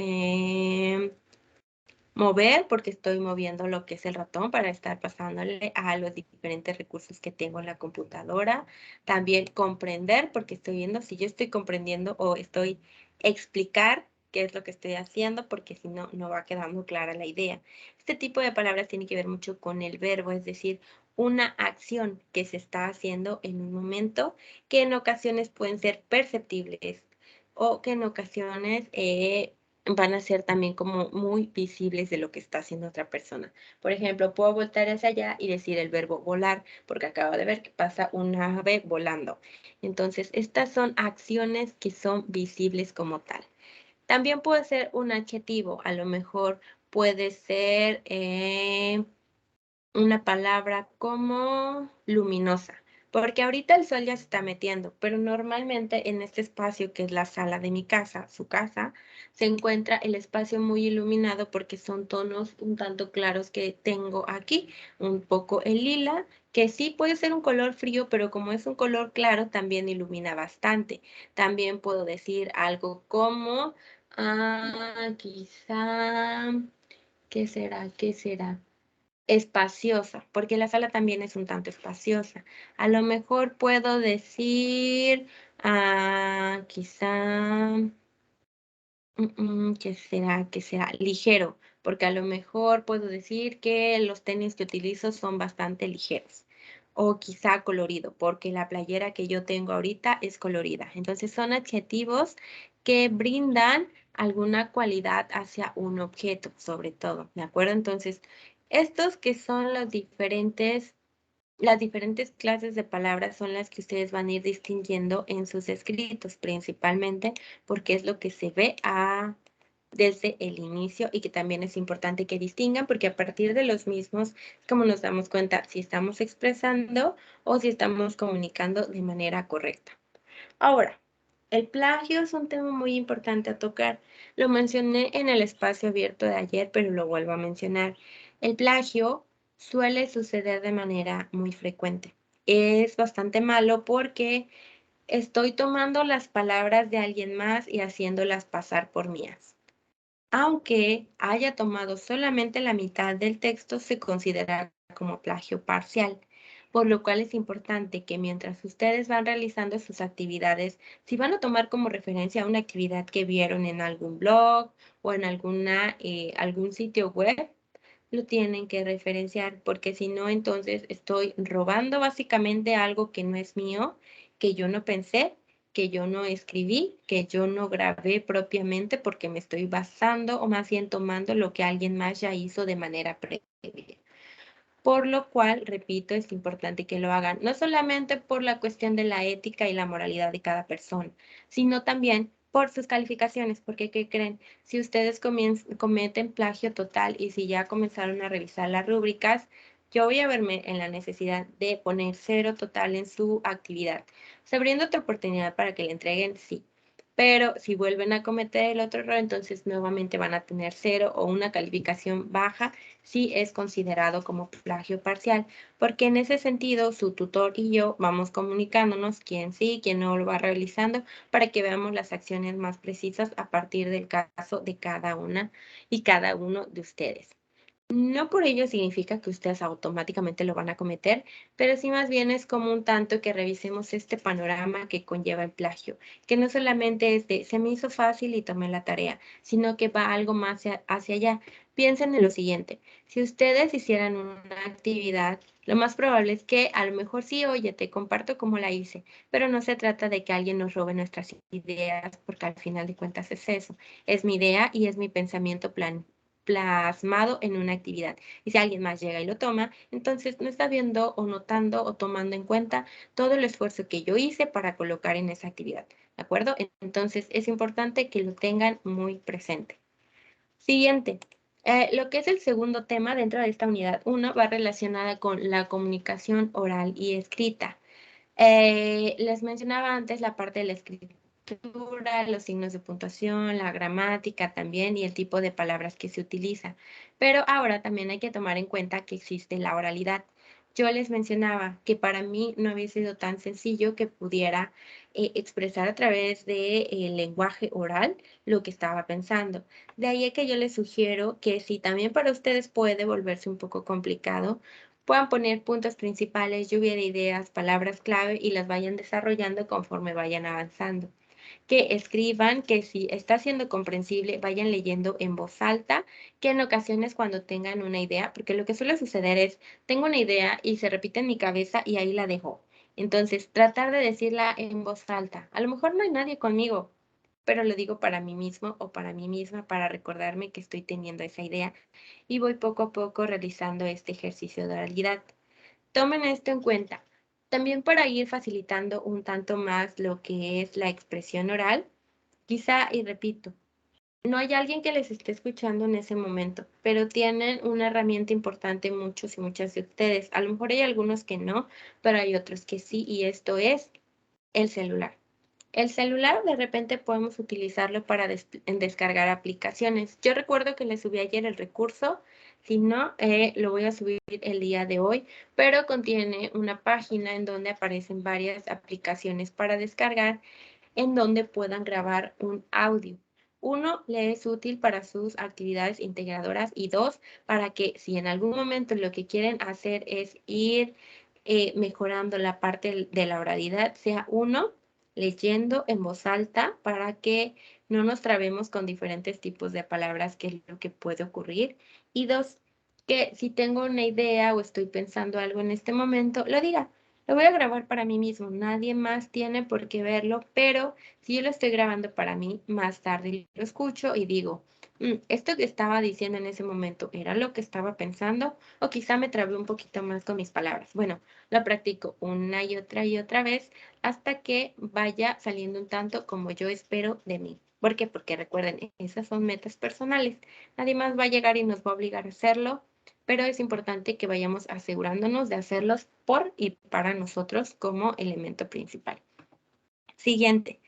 Mover, porque estoy moviendo lo que es el ratón para estar pasándole a los diferentes recursos que tengo en la computadora. También comprender, porque estoy viendo si yo estoy comprendiendo o estoy explicar qué es lo que estoy haciendo, porque si no, no va quedando clara la idea. Este tipo de palabras tiene que ver mucho con el verbo, es decir, una acción que se está haciendo en un momento que en ocasiones pueden ser perceptibles o que en ocasiones van a ser también como muy visibles de lo que está haciendo otra persona. Por ejemplo, puedo voltar hacia allá y decir el verbo volar, porque acabo de ver que pasa un ave volando. Entonces, estas son acciones que son visibles como tal. También puede ser un adjetivo, a lo mejor puede ser una palabra como luminosa, porque ahorita el sol ya se está metiendo, pero normalmente en este espacio que es la sala de mi casa, su casa, se encuentra el espacio muy iluminado porque son tonos un tanto claros que tengo aquí, un poco el lila, que sí puede ser un color frío, pero como es un color claro, también ilumina bastante. También puedo decir algo como, quizá, ¿qué será? ¿Qué será? Espaciosa, porque la sala también es un tanto espaciosa. A lo mejor puedo decir, quizá, ¿qué será? ¿Qué será? Ligero, porque a lo mejor puedo decir que los tenis que utilizo son bastante ligeros. O quizá colorido, porque la playera que yo tengo ahorita es colorida. Entonces son adjetivos que brindan alguna cualidad hacia un objeto, sobre todo, ¿de acuerdo? Entonces, estos que son los diferentes Las diferentes clases de palabras son las que ustedes van a ir distinguiendo en sus escritos, principalmente porque es lo que se ve desde el inicio y que también es importante que distingan porque a partir de los mismos es como nos damos cuenta si estamos expresando o si estamos comunicando de manera correcta. Ahora, el plagio es un tema muy importante a tocar. Lo mencioné en el espacio abierto de ayer, pero lo vuelvo a mencionar. El plagio suele suceder de manera muy frecuente. Es bastante malo porque estoy tomando las palabras de alguien más y haciéndolas pasar por mías. Aunque haya tomado solamente la mitad del texto, se considera como plagio parcial, por lo cual es importante que mientras ustedes van realizando sus actividades, si van a tomar como referencia una actividad que vieron en algún blog o en algún sitio web, lo tienen que referenciar, porque si no, entonces estoy robando básicamente algo que no es mío, que yo no pensé, que yo no escribí, que yo no grabé propiamente, porque me estoy basando o más bien tomando lo que alguien más ya hizo de manera previa. Por lo cual, repito, es importante que lo hagan, no solamente por la cuestión de la ética y la moralidad de cada persona, sino también por sus calificaciones, porque ¿qué creen? Si ustedes cometen plagio total y si ya comenzaron a revisar las rúbricas, yo voy a verme en la necesidad de poner 0 total en su actividad. ¿Se abriendo otra oportunidad para que le entreguen? Sí. Pero si vuelven a cometer el otro error, entonces nuevamente van a tener 0 o una calificación baja si es considerado como plagio parcial, porque en ese sentido su tutor y yo vamos comunicándonos quién sí, quién no lo va realizando, para que veamos las acciones más precisas a partir del caso de cada una y cada uno de ustedes. No por ello significa que ustedes automáticamente lo van a cometer, pero sí más bien es como un tanto que revisemos este panorama que conlleva el plagio, que no solamente es de se me hizo fácil y tomé la tarea, sino que va algo más hacia allá. Piensen en lo siguiente, si ustedes hicieran una actividad, lo más probable es que a lo mejor sí, oye, te comparto cómo la hice, pero no se trata de que alguien nos robe nuestras ideas, porque al final de cuentas es eso, es mi idea y es mi pensamiento plasmado en una actividad. Y si alguien más llega y lo toma, entonces no está viendo o notando o tomando en cuenta todo el esfuerzo que yo hice para colocar en esa actividad. ¿De acuerdo? Entonces es importante que lo tengan muy presente. Siguiente. Lo que es el segundo tema dentro de esta unidad 1 va relacionada con la comunicación oral y escrita. Les mencionaba antes la parte de la escritura, los signos de puntuación, la gramática también y el tipo de palabras que se utiliza. Pero ahora también hay que tomar en cuenta que existe la oralidad. Yo les mencionaba que para mí no había sido tan sencillo que pudiera expresar a través del lenguaje oral lo que estaba pensando. De ahí que yo les sugiero que si también para ustedes puede volverse un poco complicado, puedan poner puntos principales, lluvia de ideas, palabras clave y las vayan desarrollando conforme vayan avanzando. Que escriban, que si está siendo comprensible, vayan leyendo en voz alta, que en ocasiones cuando tengan una idea, porque lo que suele suceder es, tengo una idea y se repite en mi cabeza y ahí la dejo. Entonces, tratar de decirla en voz alta. A lo mejor no hay nadie conmigo, pero lo digo para mí mismo o para mí misma para recordarme que estoy teniendo esa idea y voy poco a poco realizando este ejercicio de oralidad. Tomen esto en cuenta. También para ir facilitando un tanto más lo que es la expresión oral, quizá, y repito, no hay alguien que les esté escuchando en ese momento, pero tienen una herramienta importante muchos y muchas de ustedes. A lo mejor hay algunos que no, pero hay otros que sí, y esto es el celular. El celular de repente podemos utilizarlo para descargar aplicaciones. Yo recuerdo que le subí ayer el recurso, si no, lo voy a subir el día de hoy, pero contiene una página en donde aparecen varias aplicaciones para descargar, en donde puedan grabar un audio. Uno, le es útil para sus actividades integradoras y dos, para que si en algún momento lo que quieren hacer es ir mejorando la parte de la oralidad, sea uno, leyendo en voz alta para que no nos trabemos con diferentes tipos de palabras, que es lo que puede ocurrir. Y dos, que si tengo una idea o estoy pensando algo en este momento, lo diga. Lo voy a grabar para mí mismo, nadie más tiene por qué verlo, pero si yo lo estoy grabando para mí, más tarde lo escucho y digo, esto que estaba diciendo en ese momento, ¿era lo que estaba pensando? O quizá me trabé un poquito más con mis palabras. Bueno, lo practico una y otra vez hasta que vaya saliendo un tanto como yo espero de mí. ¿Por qué? Porque recuerden, esas son metas personales. Nadie más va a llegar y nos va a obligar a hacerlo, pero es importante que vayamos asegurándonos de hacerlos por y para nosotros como elemento principal. Siguiente,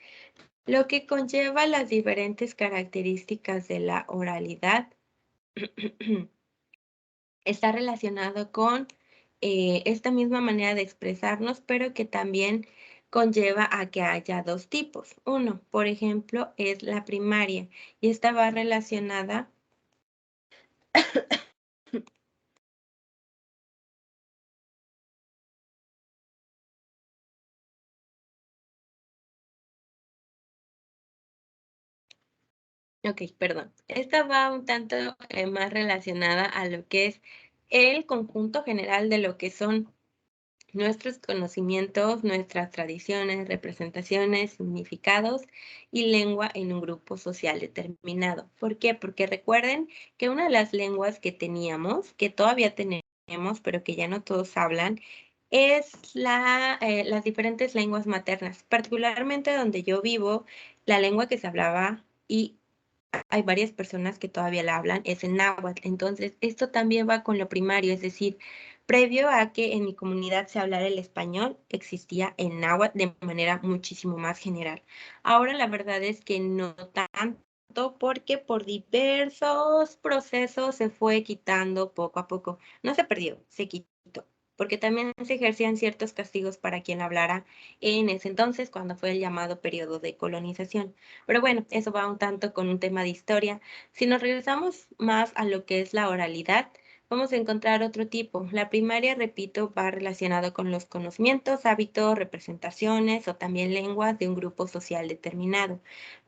lo que conlleva las diferentes características de la oralidad está relacionado con esta misma manera de expresarnos, pero que también conlleva a que haya dos tipos. Uno, por ejemplo, es la primaria y esta va relacionada. Ok, perdón. Esta va un tanto más relacionada a lo que es el conjunto general de lo que son nuestros conocimientos, nuestras tradiciones, representaciones, significados y lengua en un grupo social determinado. ¿Por qué? Porque recuerden que una de las lenguas que teníamos, que todavía tenemos, pero que ya no todos hablan, es las diferentes lenguas maternas. Particularmente donde yo vivo, la lengua que se hablaba y hay varias personas que todavía la hablan, es el náhuatl. Entonces, esto también va con lo primario, es decir, previo a que en mi comunidad se hablara el español, existía el náhuatl de manera muchísimo más general. Ahora la verdad es que no tanto porque por diversos procesos se fue quitando poco a poco. No se perdió, se quitó, porque también se ejercían ciertos castigos para quien hablara en ese entonces, cuando fue el llamado periodo de colonización. Pero bueno, eso va un tanto con un tema de historia. Si nos regresamos más a lo que es la oralidad, vamos a encontrar otro tipo. La primaria, repito, va relacionado con los conocimientos, hábitos, representaciones o también lenguas de un grupo social determinado.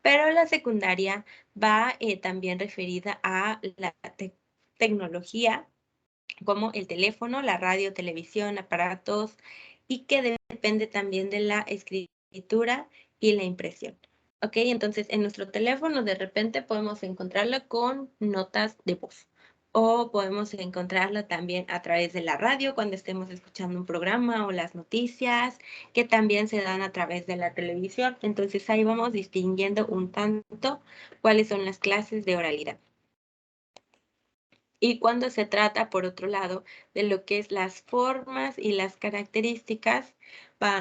Pero la secundaria va también referida a la tecnología, como el teléfono, la radio, televisión, aparatos, y que depende también de la escritura y la impresión. ¿Ok? Entonces, en nuestro teléfono de repente podemos encontrarlo con notas de voz. O podemos encontrarlo también a través de la radio cuando estemos escuchando un programa o las noticias, que también se dan a través de la televisión. Entonces ahí vamos distinguiendo un tanto cuáles son las clases de oralidad. Y cuando se trata, por otro lado, de lo que es las formas y las características,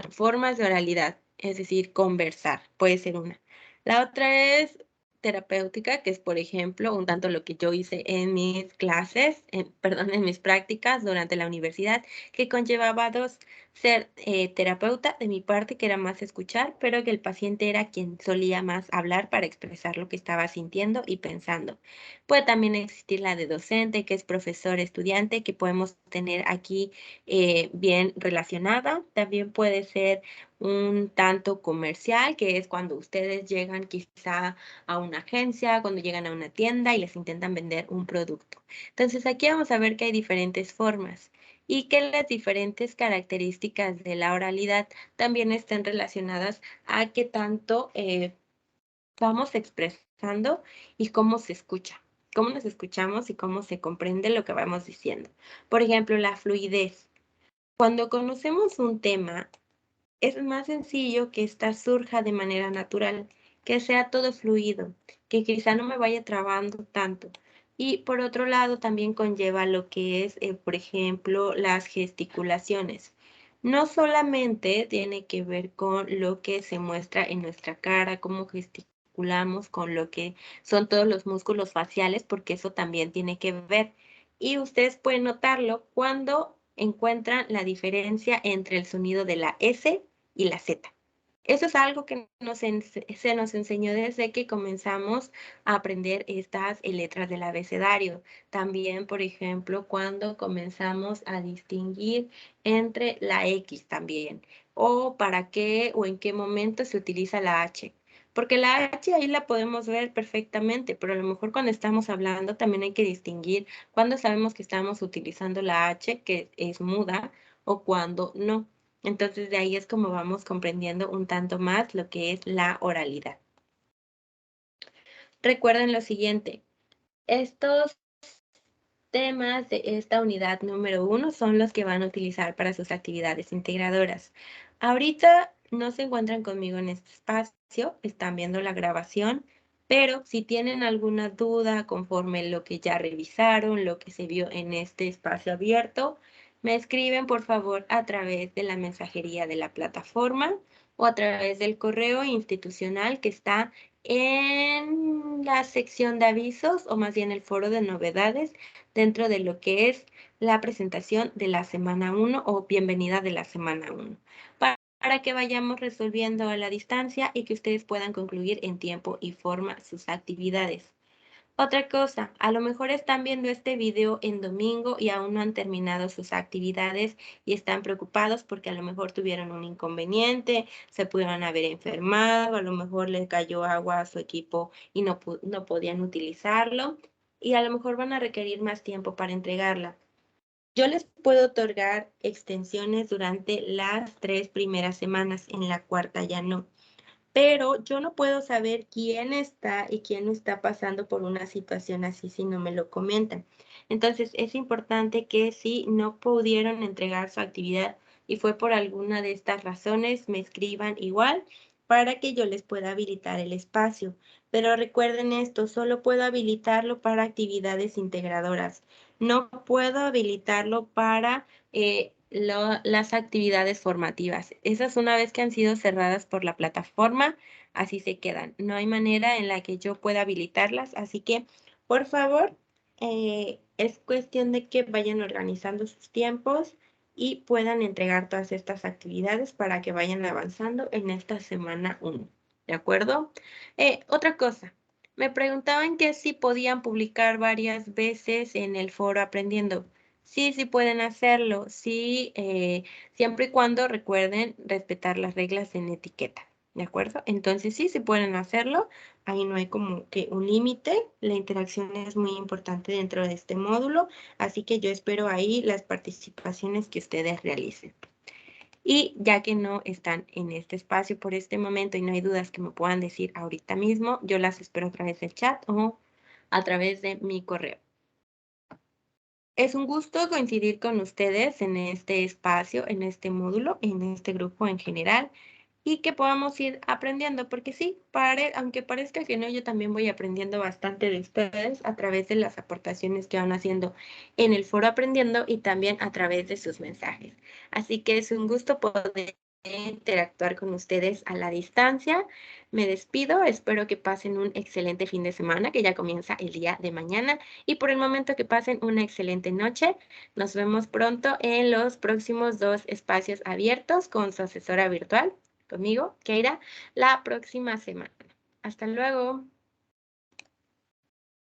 formas de oralidad, es decir, conversar, puede ser una. La otra es terapéutica, que es, por ejemplo, un tanto lo que yo hice en mis clases, perdón, en mis prácticas durante la universidad, que conllevaba dos, ser terapeuta de mi parte, que era más escuchar, pero que el paciente era quien solía más hablar para expresar lo que estaba sintiendo y pensando. Puede también existir la de docente, que es profesor-estudiante, que podemos tener aquí bien relacionada. También puede ser un tanto comercial, que es cuando ustedes llegan quizá a una agencia, cuando llegan a una tienda y les intentan vender un producto. Entonces aquí vamos a ver que hay diferentes formas y que las diferentes características de la oralidad también están relacionadas a qué tanto vamos expresando y cómo se escucha, cómo nos escuchamos y cómo se comprende lo que vamos diciendo. Por ejemplo, la fluidez. Cuando conocemos un tema, es más sencillo que ésta surja de manera natural, que sea todo fluido, que quizá no me vaya trabando tanto. Y por otro lado, también conlleva lo que es, por ejemplo, las gesticulaciones. No solamente tiene que ver con lo que se muestra en nuestra cara, cómo gesticulamos, con lo que son todos los músculos faciales, porque eso también tiene que ver. Y ustedes pueden notarlo cuando encuentran la diferencia entre el sonido de la S y la Z. Eso es algo que se nos enseñó desde que comenzamos a aprender estas letras del abecedario. También, por ejemplo, cuando comenzamos a distinguir entre la X también, o para qué o en qué momento se utiliza la H. Porque la H ahí la podemos ver perfectamente, pero a lo mejor cuando estamos hablando también hay que distinguir cuando sabemos que estamos utilizando la H, que es muda, o cuando no. Entonces, de ahí es como vamos comprendiendo un tanto más lo que es la oralidad. Recuerden lo siguiente, estos temas de esta unidad número 1 son los que van a utilizar para sus actividades integradoras. Ahorita no se encuentran conmigo en este espacio, están viendo la grabación, pero si tienen alguna duda conforme lo que ya revisaron, lo que se vio en este espacio abierto, me escriben por favor a través de la mensajería de la plataforma o a través del correo institucional que está en la sección de avisos o más bien el foro de novedades dentro de lo que es la presentación de la semana 1 o bienvenida de la semana 1, para que vayamos resolviendo a la distancia y que ustedes puedan concluir en tiempo y forma sus actividades. Otra cosa, a lo mejor están viendo este video en domingo y aún no han terminado sus actividades y están preocupados porque a lo mejor tuvieron un inconveniente, se pudieron haber enfermado, a lo mejor les cayó agua a su equipo y no podían utilizarlo y a lo mejor van a requerir más tiempo para entregarla. Yo les puedo otorgar extensiones durante las 3 primeras semanas, en la cuarta ya no. Pero yo no puedo saber quién está y quién no está pasando por una situación así si no me lo comentan. Entonces, es importante que si no pudieron entregar su actividad y fue por alguna de estas razones, me escriban igual para que yo les pueda habilitar el espacio. Pero recuerden esto, solo puedo habilitarlo para actividades integradoras. No puedo habilitarlo para las actividades formativas. Esas una vez que han sido cerradas por la plataforma, así se quedan. No hay manera en la que yo pueda habilitarlas, así que por favor, es cuestión de que vayan organizando sus tiempos y puedan entregar todas estas actividades para que vayan avanzando en esta semana 1. ¿De acuerdo? Otra cosa. Me preguntaban que si podían publicar varias veces en el foro Aprendiendo. Sí, sí pueden hacerlo, sí, siempre y cuando recuerden respetar las reglas en etiqueta, ¿de acuerdo? Entonces sí, sí pueden hacerlo, ahí no hay como que un límite, la interacción es muy importante dentro de este módulo, así que yo espero ahí las participaciones que ustedes realicen. Y ya que no están en este espacio por este momento y no hay dudas que me puedan decir ahorita mismo, yo las espero a través del chat o a través de mi correo. Es un gusto coincidir con ustedes en este espacio, en este módulo, en este grupo en general y que podamos ir aprendiendo, porque sí, aunque parezca que no, yo también voy aprendiendo bastante de ustedes a través de las aportaciones que van haciendo en el foro Aprendiendo y también a través de sus mensajes. Así que es un gusto poder interactuar con ustedes a la distancia. Me despido, espero que pasen un excelente fin de semana que ya comienza el día de mañana y por el momento que pasen una excelente noche. Nos vemos pronto en los próximos 2 espacios abiertos con su asesora virtual, conmigo, Keira, la próxima semana. Hasta luego.